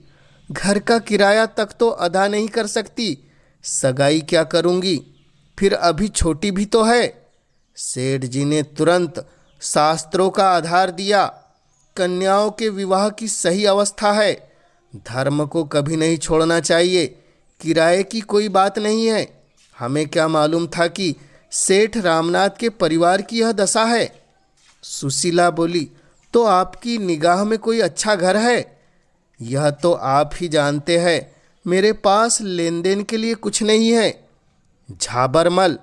घर का किराया तक तो अदा नहीं कर सकती, सगाई क्या करूंगी? फिर अभी छोटी भी तो है। सेठ जी ने तुरंत शास्त्रों का आधार दिया। कन्याओं के विवाह की सही अवस्था है, धर्म को कभी नहीं छोड़ना चाहिए, किराए की कोई बात नहीं है। हमें क्या मालूम था कि सेठ रामनाथ के परिवार की यह दशा है। सुशीला बोली, तो आपकी निगाह में कोई अच्छा घर है? यह तो आप ही जानते हैं, मेरे पास लेन देन के लिए कुछ नहीं है। झाबरमल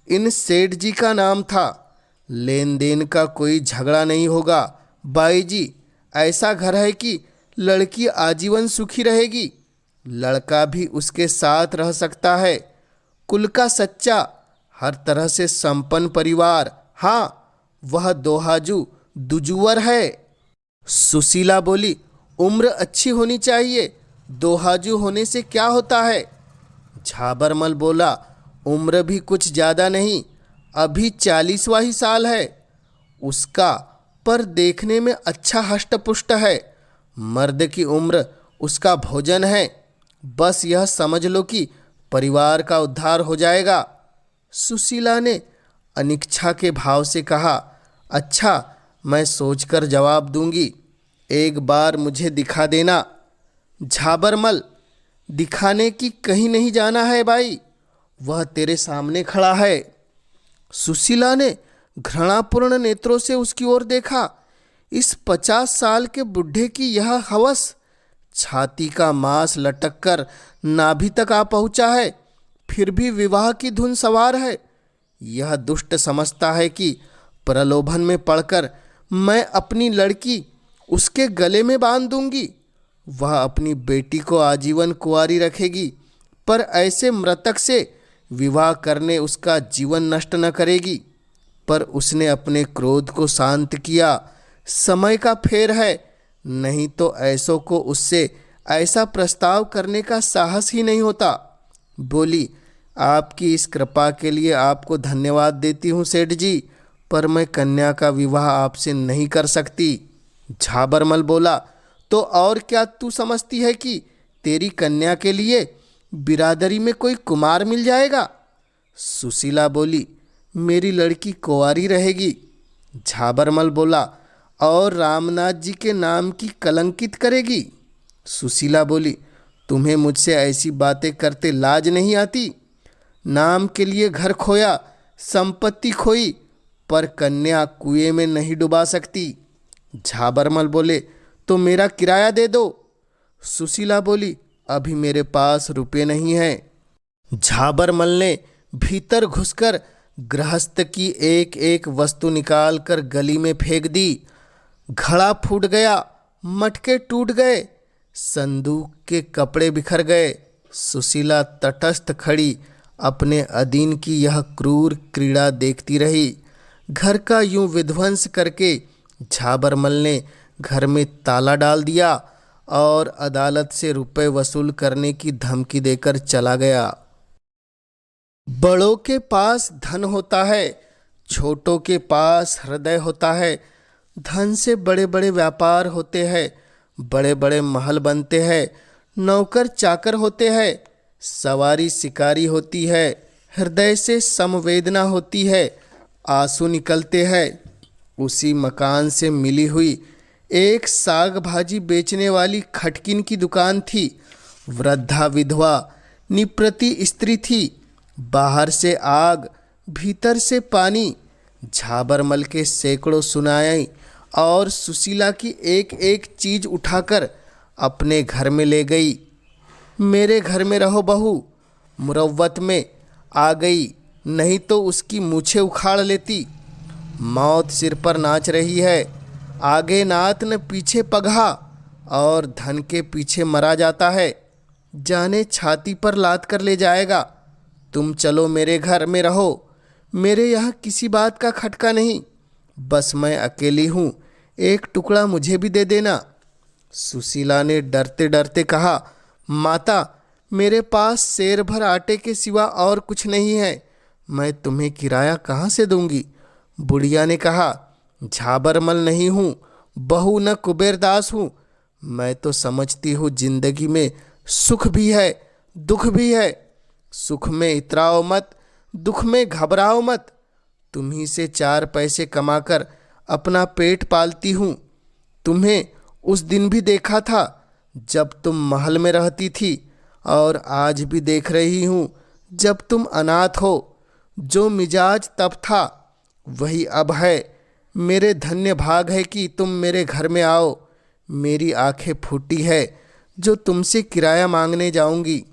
इन सेठ जी का नाम था। लेन देन का कोई झगड़ा नहीं होगा बाई जी। ऐसा घर है कि लड़की आजीवन सुखी रहेगी, लड़का भी उसके साथ रह सकता है। कुल का सच्चा, हर तरह से संपन्न परिवार। हाँ, वह दोहाजू दुजुवर है। सुशीला बोली, उम्र अच्छी होनी चाहिए, दोहाजू होने से क्या होता है? झाबरमल बोला, उम्र भी कुछ ज़्यादा नहीं, अभी 40वां ही साल है उसका, पर देखने में अच्छा हष्ट-पुष्ट है। मर्द की उम्र उसका भोजन है। बस यह समझ लो कि परिवार का उद्धार हो जाएगा। सुशीला ने अनिच्छा के भाव से कहा, अच्छा, मैं सोचकर जवाब दूंगी, एक बार मुझे दिखा देना। झाबरमल, दिखाने की कहीं नहीं जाना है भाई, वह तेरे सामने खड़ा है। सुशीला ने घृणापूर्ण नेत्रों से उसकी ओर देखा। इस 50 साल के बुढ़े की यह हवस, छाती का मांस लटक कर नाभि तक आ पहुंचा है, फिर भी विवाह की धुन सवार है। यह दुष्ट समझता है कि प्रलोभन में पड़कर मैं अपनी लड़की उसके गले में बांध दूंगी, वह अपनी बेटी को आजीवन कुंवारी रखेगी, पर ऐसे मृतक से विवाह करने उसका जीवन नष्ट न करेगी। पर उसने अपने क्रोध को शांत किया। समय का फेर है, नहीं तो ऐसों को उससे ऐसा प्रस्ताव करने का साहस ही नहीं होता। बोली, आपकी इस कृपा के लिए आपको धन्यवाद देती हूँ सेठ जी, पर मैं कन्या का विवाह आपसे नहीं कर सकती। झाबरमल बोला, तो और क्या तू समझती है कि तेरी कन्या के लिए बिरादरी में कोई कुमार मिल जाएगा? सुशीला बोली, मेरी लड़की कुंवारी रहेगी। झाबरमल बोला, और रामनाथ जी के नाम की कलंकित करेगी। सुशीला बोली, तुम्हें मुझसे ऐसी बातें करते लाज नहीं आती? नाम के लिए घर खोया, संपत्ति खोई, पर कन्या कुएं में नहीं डुबा सकती। झाबरमल बोले, तो मेरा किराया दे दो। सुशीला बोली, अभी मेरे पास रुपए नहीं हैं। झाबरमल ने भीतर घुसकर गृहस्थ की एक एक वस्तु निकाल कर गली में फेंक दी। घड़ा फूट गया, मटके टूट गए, संदूक के कपड़े बिखर गए। सुशीला तटस्थ खड़ी अपने अधीन की यह क्रूर क्रीड़ा देखती रही। घर का यूं विध्वंस करके झाबरमल ने घर में ताला डाल दिया और अदालत से रुपए वसूल करने की धमकी देकर चला गया। बड़ों के पास धन होता है, छोटों के पास हृदय होता है। धन से बड़े बड़े व्यापार होते हैं, बड़े बड़े महल बनते हैं, नौकर चाकर होते हैं, सवारी शिकारी होती है, हृदय से संवेदना होती है, आंसू निकलते हैं। उसी मकान से मिली हुई एक साग भाजी बेचने वाली खटकिन की दुकान थी। वृद्धा विधवा निप्रति स्त्री थी, बाहर से आग, भीतर से पानी। झाबरमल के सैकड़ों सुनाई और सुशीला की एक एक चीज उठाकर अपने घर में ले गई। मेरे घर में रहो बहू, मुरव्वत में आ गई, नहीं तो उसकी मूछें उखाड़ लेती। मौत सिर पर नाच रही है, आगे नात न पीछे पगहा, और धन के पीछे मरा जाता है, जाने छाती पर लाद कर ले जाएगा। तुम चलो मेरे घर में रहो, मेरे यहाँ किसी बात का खटका नहीं, बस मैं अकेली हूँ, एक टुकड़ा मुझे भी दे देना। सुशीला ने डरते डरते कहा, माता, मेरे पास सेर भर आटे के सिवा और कुछ नहीं है, मैं तुम्हें किराया कहाँ से दूंगी। बुढ़िया ने कहा, झाबरमल नहीं हूँ, बहू न कुबेरदास हूँ, मैं तो समझती हूँ जिंदगी में सुख भी है दुख भी है। सुख में इतराओ मत, दुख में घबराओ मत। तुम्ही से 4 पैसे कमाकर अपना पेट पालती हूँ। तुम्हें उस दिन भी देखा था जब तुम महल में रहती थी, और आज भी देख रही हूँ जब तुम अनाथ हो। जो मिजाज तब था वही अब है। मेरे धन्य भाग है कि तुम मेरे घर में आओ। मेरी आंखें फूटी है जो तुमसे किराया मांगने जाऊंगी।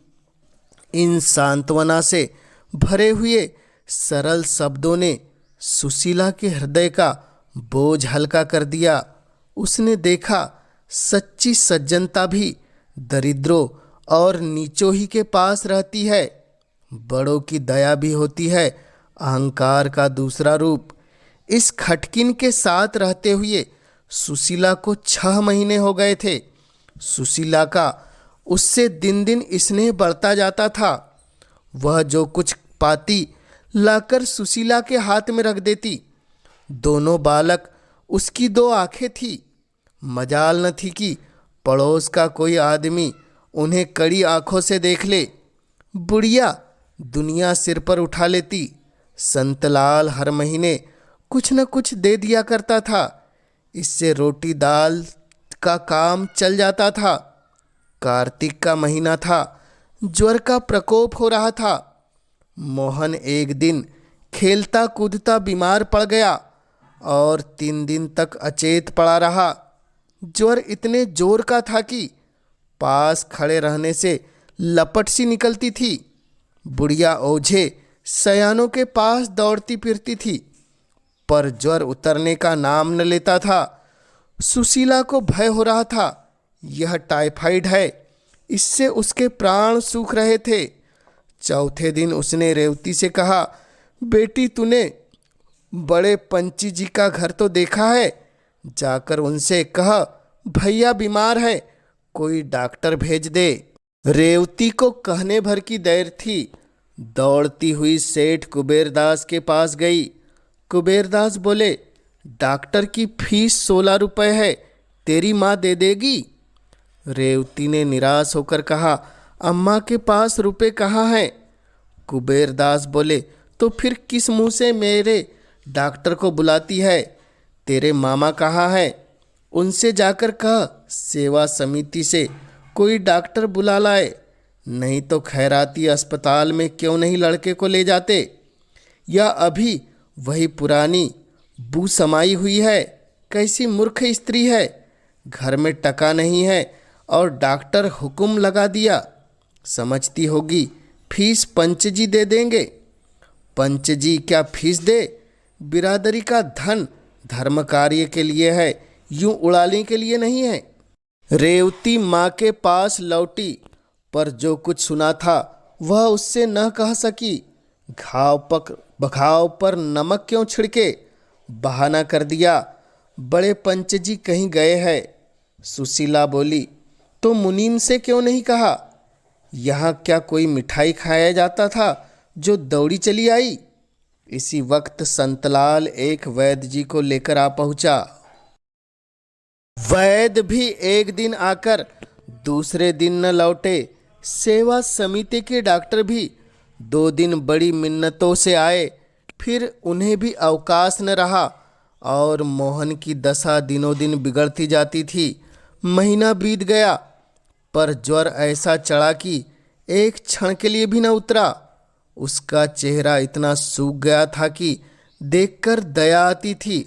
इन सांत्वना से भरे हुए सरल शब्दों ने सुशीला के हृदय का बोझ हल्का कर दिया। उसने देखा सच्ची सज्जनता भी दरिद्रों और नीचों ही के पास रहती है। बड़ों की दया भी होती है अहंकार का दूसरा रूप। इस खटकिन के साथ रहते हुए सुशीला को 6 महीने हो गए थे। सुशीला का उससे दिन दिन स्नेह बढ़ता जाता था। वह जो कुछ पाती लाकर सुशीला के हाथ में रख देती। दोनों बालक उसकी 2 आंखें थी। मजाल न थी कि पड़ोस का कोई आदमी उन्हें कड़ी आंखों से देख ले। बुढ़िया दुनिया सिर पर उठा लेती। संतलाल हर महीने कुछ न कुछ दे दिया करता था। इससे रोटी दाल का काम चल जाता था। कार्तिक का महीना था, ज्वर का प्रकोप हो रहा था। मोहन एक दिन खेलता कूदता बीमार पड़ गया और 3 दिन तक अचेत पड़ा रहा। ज्वर इतने जोर का था कि पास खड़े रहने से लपट सी निकलती थी। बुढ़िया ओझे सयानों के पास दौड़ती फिरती थी, पर ज्वर उतरने का नाम न लेता था। सुशीला को भय हो रहा था, यह टाइफाइड है, इससे उसके प्राण सूख रहे थे। चौथे दिन उसने रेवती से कहा, बेटी तूने बड़े पंची जी का घर तो देखा है, जाकर उनसे कह भैया बीमार है, कोई डॉक्टर भेज दे। रेवती को कहने भर की देर थी। दौड़ती हुई सेठ कुबेरदास के पास गई। कुबेरदास बोले, डॉक्टर की फीस 16 रुपए है, तेरी माँ दे देगी। रेवती ने निराश होकर कहा, अम्मा के पास रुपए कहाँ हैं। कुबेरदास बोले, तो फिर किस मुंह से मेरे डॉक्टर को बुलाती है। तेरे मामा कहाँ हैं, उनसे जाकर कह सेवा समिति से कोई डॉक्टर बुला लाए, नहीं तो खैराती अस्पताल में क्यों नहीं लड़के को ले जाते। या अभी वही पुरानी बू समाई हुई है। कैसी मूर्ख स्त्री है, घर में टका नहीं है और डॉक्टर हुक्म लगा दिया। समझती होगी फीस पंचजी दे देंगे। पंचजी क्या फीस दे, बिरादरी का धन धर्म कार्य के लिए है, यूं उड़ाने के लिए नहीं है। रेवती माँ के पास लौटी, पर जो कुछ सुना था वह उससे न कह सकी। घाव पर नमक क्यों छिड़के, बहाना कर दिया, बड़े पंचजी कहीं गए हैं। सुशीला बोली, तो मुनीम से क्यों नहीं कहा। यहाँ क्या कोई मिठाई खाया जाता था जो दौड़ी चली आई। इसी वक्त संतलाल एक वैद्य जी को लेकर आ पहुंचा। वैद्य भी एक दिन आकर दूसरे दिन न लौटे। सेवा समिति के डॉक्टर भी 2 दिन बड़ी मिन्नतों से आए, फिर उन्हें भी अवकाश न रहा और मोहन की दशा दिनों दिन बिगड़ती जाती थी। महीना बीत गया, पर ज्वर ऐसा चढ़ा कि एक क्षण के लिए भी न उतरा। उसका चेहरा इतना सूख गया था कि देखकर दया आती थी।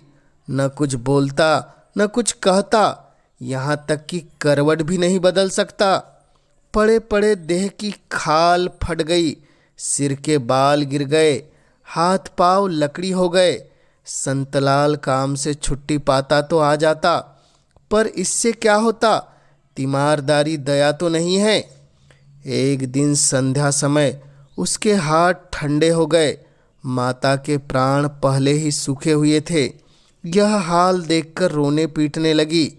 न कुछ बोलता, न कुछ कहता, यहाँ तक कि करवट भी नहीं बदल सकता। पड़े पड़े देह की खाल फट गई, सिर के बाल गिर गए, हाथ पांव लकड़ी हो गए। संतलाल काम से छुट्टी पाता तो आ जाता, पर इससे क्या होता? तीमारदारी दया तो नहीं है। एक दिन संध्या समय उसके हाथ ठंडे हो गए। माता के प्राण पहले ही सूखे हुए थे। यह हाल देखकर रोने पीटने लगी।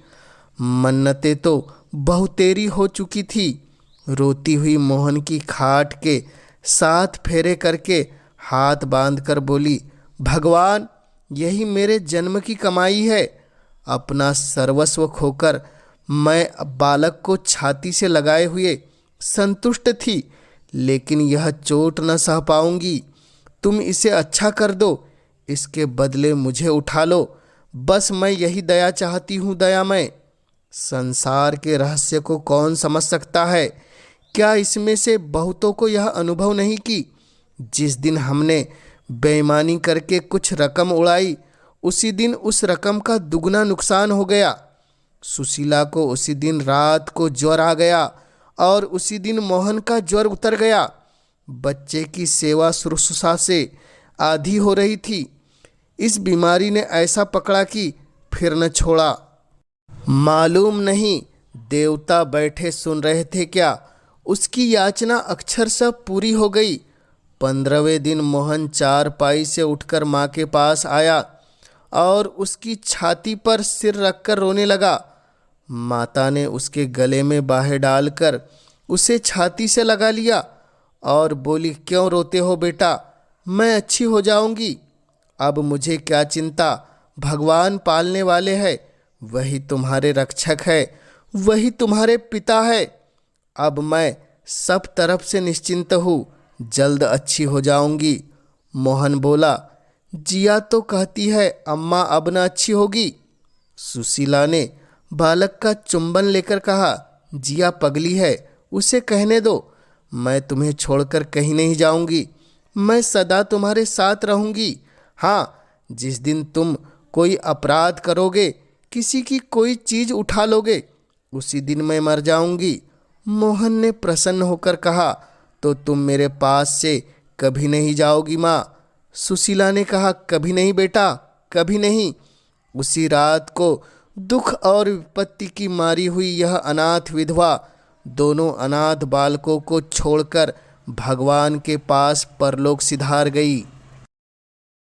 मन्नतें तो बहुतेरी हो चुकी थी। रोती हुई मोहन की खाट के 7 फेरे करके हाथ बांधकर बोली, भगवान, यही मेरे जन्म की कमाई है। अपना सर्वस्व खोकर मैं बालक को छाती से लगाए हुए संतुष्ट थी, लेकिन यह चोट न सह पाऊंगी। तुम इसे अच्छा कर दो, इसके बदले मुझे उठा लो। बस मैं यही दया चाहती हूँ, दयामय। संसार के रहस्य को कौन समझ सकता है? क्या इसमें से बहुतों को यह अनुभव नहीं कि जिस दिन हमने बेईमानी करके कुछ रकम उड़ाई, उसी दिन उस रकम का दुगना नुकसान हो गया। सुशीला को उसी दिन रात को ज्वर आ गया और उसी दिन मोहन का ज्वर उतर गया। बच्चे की सेवा शुश्रूषा से आधी हो रही थी। इस बीमारी ने ऐसा पकड़ा कि फिर न छोड़ा। मालूम नहीं देवता बैठे सुन रहे थे क्या, उसकी याचना अक्षरशः पूरी हो गई। 15वें दिन मोहन चारपाई से उठकर माँ के पास आया और उसकी छाती पर सिर रखकर रोने लगा। माता ने उसके गले में बाहें डालकर उसे छाती से लगा लिया और बोली, क्यों रोते हो बेटा? मैं अच्छी हो जाऊंगी। अब मुझे क्या चिंता? भगवान पालने वाले हैं, वही तुम्हारे रक्षक है, वही तुम्हारे पिता है। अब मैं सब तरफ से निश्चिंत हूँ, जल्द अच्छी हो जाऊंगी। मोहन बोला, जिया तो कहती है अम्मा अब न अच्छी होगी। सुशीला ने बालक का चुंबन लेकर कहा, जिया पगली है, उसे कहने दो। मैं तुम्हें छोड़कर कहीं नहीं जाऊंगी, मैं सदा तुम्हारे साथ रहूंगी। हाँ, जिस दिन तुम कोई अपराध करोगे, किसी की कोई चीज़ उठा लोगे, उसी दिन मैं मर जाऊंगी। मोहन ने प्रसन्न होकर कहा, तो तुम मेरे पास से कभी नहीं जाओगी माँ? सुशीला ने कहा, कभी नहीं बेटा, कभी नहीं। उसी रात को दुख और विपत्ति की मारी हुई यह अनाथ विधवा दोनों अनाथ बालकों को छोड़कर भगवान के पास परलोक सिधार गई।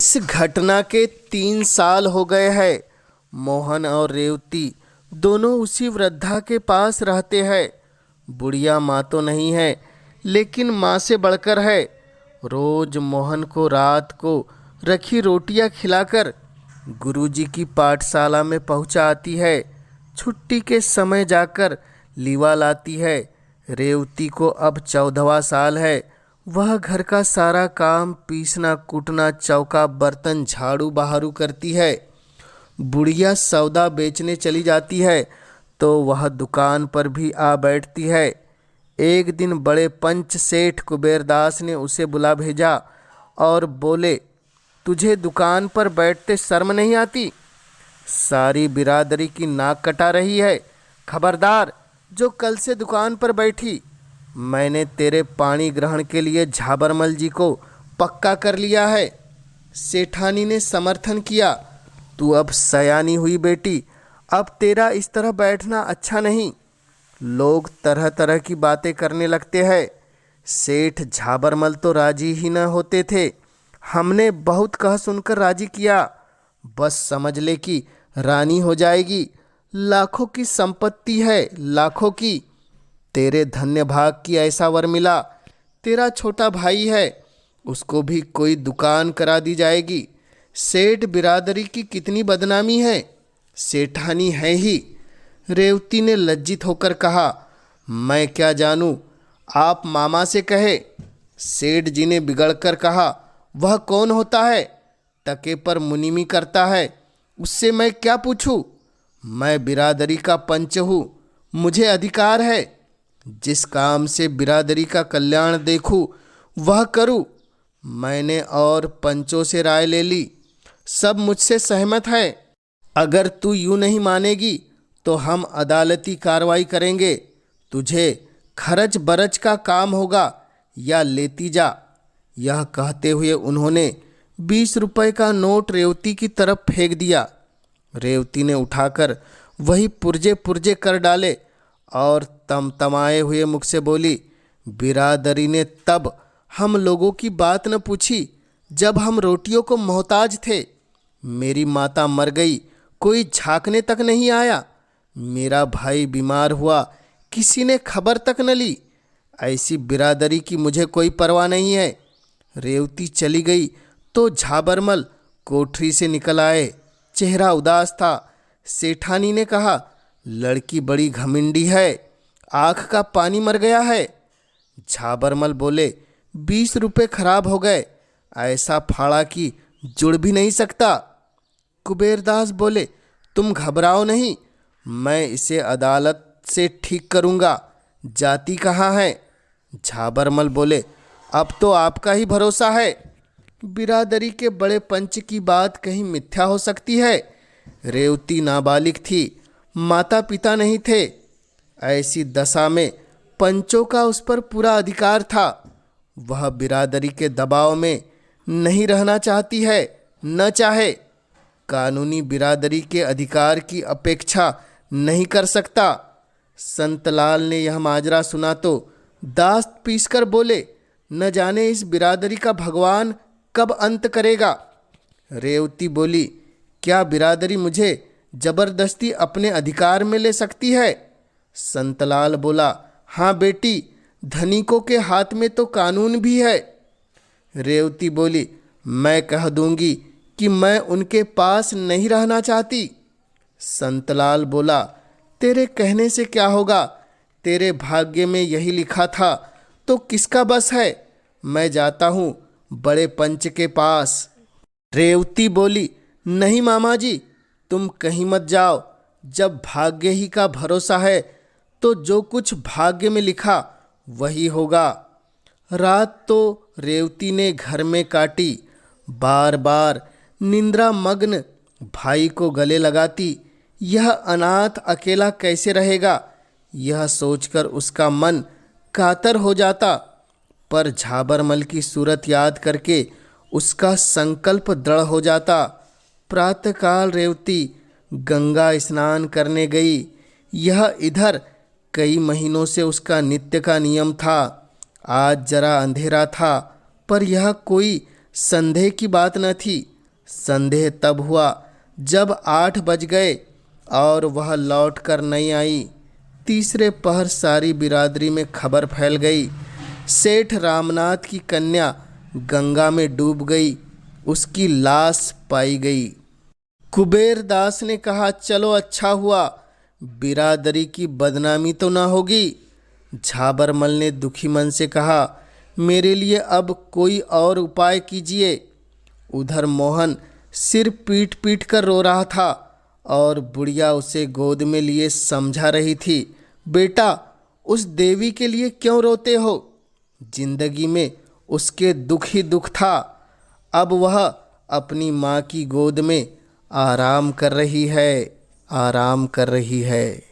इस घटना के 3 साल हो गए हैं। मोहन और रेवती दोनों उसी वृद्धा के पास रहते हैं। बुढ़िया माँ तो नहीं है, लेकिन माँ से बढ़कर है। रोज मोहन को रात को रखी रोटियां खिलाकर गुरुजी की पाठशाला में पहुंचाती है। छुट्टी के समय जाकर लीवा लाती है। रेवती को अब 14वां साल है। वह घर का सारा काम, पीसना कूटना, चौका बर्तन, झाड़ू बहारू करती है। बुढ़िया सौदा बेचने चली जाती है तो वह दुकान पर भी आ बैठती है। एक दिन बड़े पंच सेठ कुबेरदास ने उसे बुला भेजा और बोले, तुझे दुकान पर बैठते शर्म नहीं आती? सारी बिरादरी की नाक कटा रही है। खबरदार, जो कल से दुकान पर बैठी। मैंने तेरे पानी ग्रहण के लिए झाबरमल जी को पक्का कर लिया है। सेठानी ने समर्थन किया। तू अब सयानी हुई बेटी, अब तेरा इस तरह बैठना अच्छा नहीं। लोग तरह तरह की बातें करने लगते हैं। सेठ झाबरमल तो राजी ही न होते थे। हमने बहुत कह सुनकर राजी किया। बस समझ ले कि रानी हो जाएगी। लाखों की संपत्ति है, लाखों की। तेरे धन्य भाग की ऐसा वर मिला। तेरा छोटा भाई है, उसको भी कोई दुकान करा दी जाएगी। सेठ बिरादरी की कितनी बदनामी है, सेठानी है ही। रेवती ने लज्जित होकर कहा, मैं क्या जानूं, आप मामा से कहे। सेठ जी ने बिगड़कर कहा, वह कौन होता है? टके पर मुनीमी करता है, उससे मैं क्या पूछूं? मैं बिरादरी का पंच हूँ, मुझे अधिकार है। जिस काम से बिरादरी का कल्याण देखूं वह करूं। मैंने और पंचों से राय ले ली, सब मुझसे सहमत हैं। अगर तू यूं नहीं मानेगी तो हम अदालती कार्रवाई करेंगे। तुझे खर्च बरच का काम होगा या लेती जा। यह कहते हुए उन्होंने 20 रुपए का नोट रेवती की तरफ फेंक दिया। रेवती ने उठाकर वही पुर्जे पुर्जे कर डाले और तमतमाए हुए मुख से बोली, बिरादरी ने तब हम लोगों की बात न पूछी जब हम रोटियों को मोहताज थे। मेरी माता मर गई, कोई झांकने तक नहीं आया। मेरा भाई बीमार हुआ, किसी ने खबर तक न ली। ऐसी बिरादरी की मुझे कोई परवाह नहीं है। रेवती चली गई तो झाबरमल कोठरी से निकल आए। चेहरा उदास था। सेठानी ने कहा, लड़की बड़ी घमंडी है, आँख का पानी मर गया है। झाबरमल बोले, 20 रुपये खराब हो गए, ऐसा फाड़ा कि जुड़ भी नहीं सकता। कुबेरदास बोले, तुम घबराओ नहीं, मैं इसे अदालत से ठीक करूँगा। जाति कहाँ है? झाबरमल बोले, अब तो आपका ही भरोसा है। बिरादरी के बड़े पंच की बात कहीं मिथ्या हो सकती है। रेवती नाबालिग थी, माता पिता नहीं थे। ऐसी दशा में पंचों का उस पर पूरा अधिकार था। वह बिरादरी के दबाव में नहीं रहना चाहती है, न चाहे। कानूनी बिरादरी के अधिकार की अपेक्षा नहीं कर सकता। संतलाल ने यह माजरा सुना तो दास्त पीसकर बोले, न जाने इस बिरादरी का भगवान कब अंत करेगा। रेवती बोली, क्या बिरादरी मुझे जबरदस्ती अपने अधिकार में ले सकती है? संतलाल बोला, हाँ बेटी, धनिकों के हाथ में तो कानून भी है। रेवती बोली, मैं कह दूंगी कि मैं उनके पास नहीं रहना चाहती। संतलाल बोला, तेरे कहने से क्या होगा? तेरे भाग्य में यही लिखा था तो किसका बस है? मैं जाता हूँ बड़े पंच के पास। रेवती बोली, नहीं मामा जी, तुम कहीं मत जाओ। जब भाग्य ही का भरोसा है तो जो कुछ भाग्य में लिखा वही होगा। रात तो रेवती ने घर में काटी। बार बार निंद्रा मग्न भाई को गले लगाती। यह अनाथ अकेला कैसे रहेगा, यह सोचकर उसका मन कातर हो जाता। पर झाबरमल की सूरत याद करके उसका संकल्प दृढ़ हो जाता। प्रातःकाल रेवती गंगा स्नान करने गई। यह इधर कई महीनों से उसका नित्य का नियम था। आज जरा अंधेरा था, पर यह कोई संदेह की बात न थी। संदेह तब हुआ जब 8 बज गए और वह लौट कर नहीं आई। तीसरे पहर सारी बिरादरी में खबर फैल गई, सेठ रामनाथ की कन्या गंगा में डूब गई, उसकी लाश पाई गई। कुबेरदास ने कहा, चलो अच्छा हुआ, बिरादरी की बदनामी तो ना होगी। झाबरमल ने दुखी मन से कहा, मेरे लिए अब कोई और उपाय कीजिए। उधर मोहन सिर पीट पीट कर रो रहा था और बुढ़िया उसे गोद में लिए समझा रही थी, बेटा उस देवी के लिए क्यों रोते हो? जिंदगी में उसके दुख ही दुख था। अब वह अपनी माँ की गोद में आराम कर रही है, आराम कर रही है।